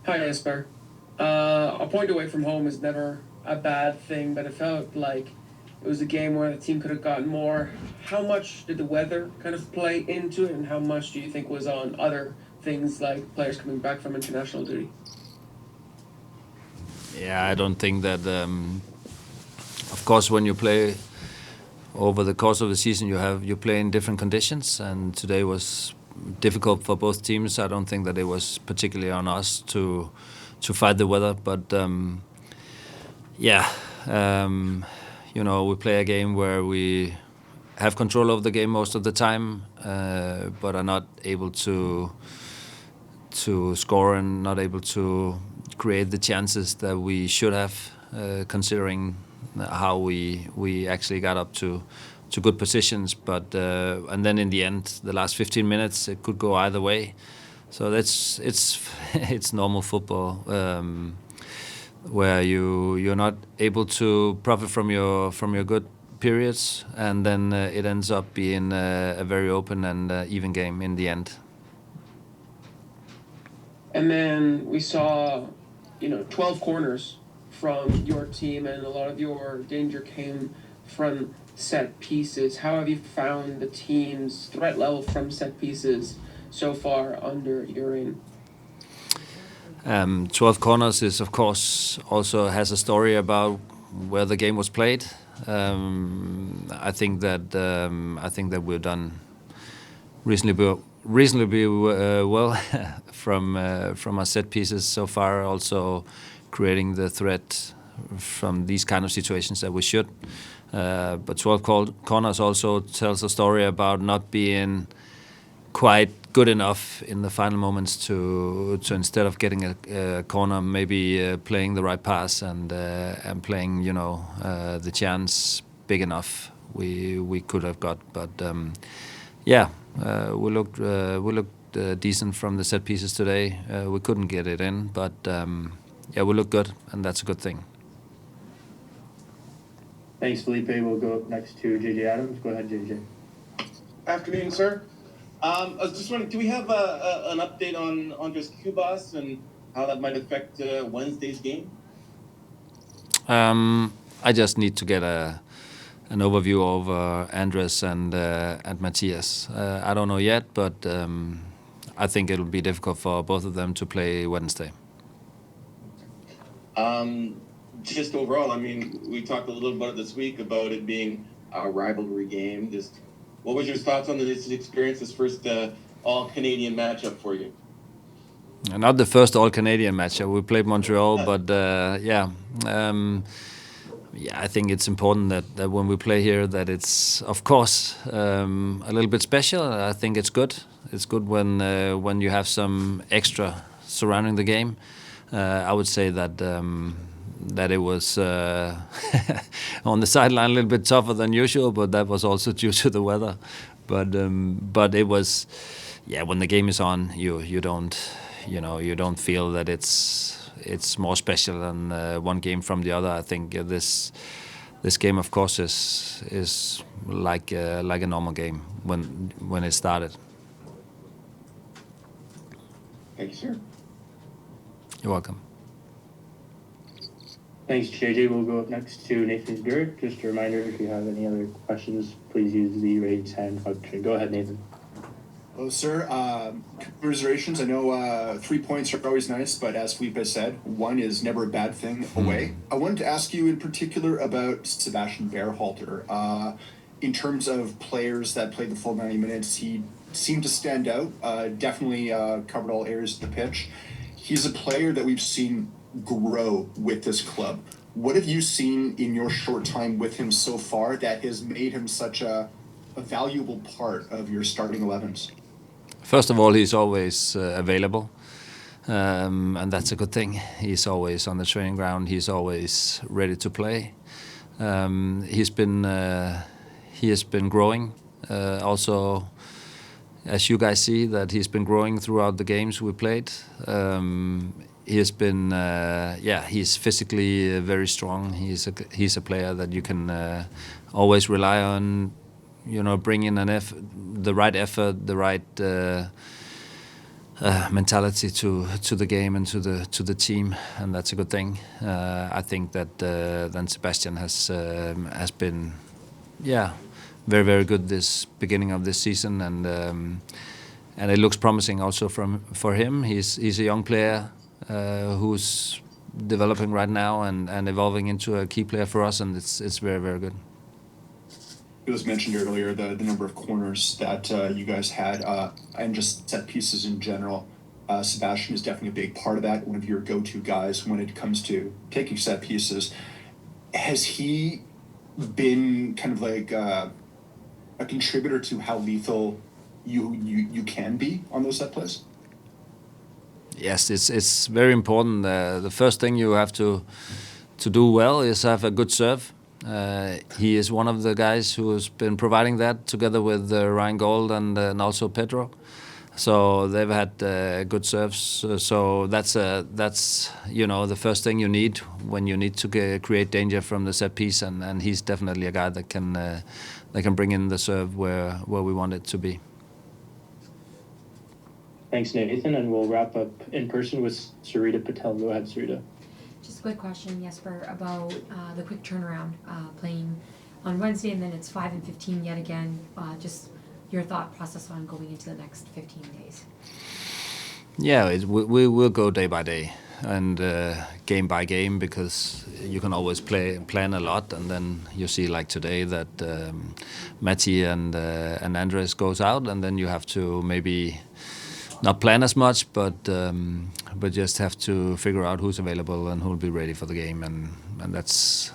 Hi, Jesper. A point away from home is never a bad thing, but it felt like it was a game where the team could have gotten more. How much did the weather kind of play into it, and how much do you think was on other things like players coming back from international duty? Yeah, I don't think that. Of course, when you play over the course of the season, you play in different conditions, and today was difficult for both teams. I don't think that it was particularly on us to fight the weather, but yeah, um, we play a game where we have control of the game most of the time, but are not able to score and not able to create the chances that we should have, considering how we actually got up to good positions. But and then in the end, the last 15 minutes, it could go either way. So that's it's normal football, where you're not able to profit from your good periods, and then it ends up being a very open and even game in the end. And then we saw, 12 corners from your team, and a lot of your danger came from set pieces. How have you found the team's threat level from set pieces so far under your reign? 12 corners is, of course, also has a story about where the game was played. I think that we've done reasonably well from our set pieces so far. Also, creating the threat from these kind of situations that we should. But 12 corners also tells a story about not being quite good enough in the final moments to instead of getting a corner, maybe playing the right pass and playing the chance big enough we could have got. But yeah, we looked decent from the set pieces today. We couldn't get it in, but yeah, we look good, and that's a good thing. Thanks, Felipe. We'll go up next to JJ Adams. Go ahead, JJ. Afternoon, sir. I was just wondering, do we have an update on Andres Cubas and how that might affect Wednesday's game? I just need to get an overview of Andres and Matthias. I don't know yet, but I think it'll be difficult for both of them to play Wednesday. Just overall, I mean, we talked a little about it this week about it being a rivalry game. Just what was your thoughts on this experience, this first all-Canadian matchup for you? Not the first all-Canadian matchup. We played Montreal, but yeah. Yeah, I think it's important that when we play here that it's, of course, a little bit special. I think it's good. It's good when you have some extra surrounding the game. I would say that it was on the sideline a little bit tougher than usual, but that was also due to the weather. But it was, yeah. When the game is on, you don't feel that it's more special than one game from the other. I think this game, of course, is like a normal game when it started. Thank you, sir. You're welcome. Thanks, JJ. We'll go up next to Nathan Gurk. Just a reminder, if you have any other questions, please use the raise hand function. Go ahead, Nathan. Hello, sir. Congratulations. I know 3 points are always nice, but as Felipe has said, one is never a bad thing away. I wanted to ask you in particular about Sebastian Berhalter. In terms of players that played the full 90 minutes, he seemed to stand out, definitely covered all areas of the pitch. He's a player that we've seen grow with this club. What have you seen in your short time with him so far that has made him such a valuable part of your starting 11s? First of all, he's always available, and that's a good thing. He's always on the training ground. He's always ready to play. He has been growing. Also, as you guys see, that he's been growing throughout the games we played. He has been, he's physically very strong. He's a player that you can always rely on. Bring in the right effort, the right mentality to the game and to the team, and that's a good thing. I think that then Sebastian has been, very very good this beginning of this season, and it looks promising also for him. He's a young player who's developing right now and evolving into a key player for us, and it's very very good. It was mentioned earlier the number of corners that you guys had and just set pieces in general. Sebastian is definitely a big part of that, one of your go-to guys when it comes to taking set pieces. Has he been kind of like a contributor to how lethal you can be on those set plays? Yes, it's very important. The first thing you have to do well is have a good serve. He is one of the guys who has been providing that together with Ryan Gold and also Pedro. So they've had good serves. So that's the first thing you need when you need to create danger from the set piece, and he's definitely a guy that can bring in the serve where we want it to be. Thanks, Nathan, and we'll wrap up in person with Sarita Patel. Go ahead, Sarita. Just a quick question, Jesper, about the quick turnaround, playing on Wednesday and then it's 5 and 15 yet again. Just your thought process on going into the next 15 days. Yeah, we will go day by day and game by game, because you can always plan a lot, and then you see like today that Matti and Andres goes out, and then you have to maybe not plan as much, but just have to figure out who's available and who'll be ready for the game, and that's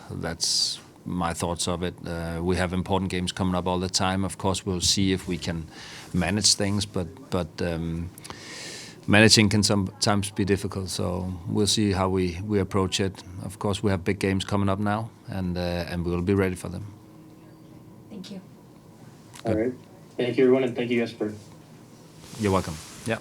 my thoughts of it. We have important games coming up all the time. Of course, we'll see if we can manage things, but managing can sometimes be difficult. So we'll see how we approach it. Of course, we have big games coming up now, and we'll be ready for them. Thank you. All right. Thank you, everyone, and thank you, Jesper. You're welcome. Yeah.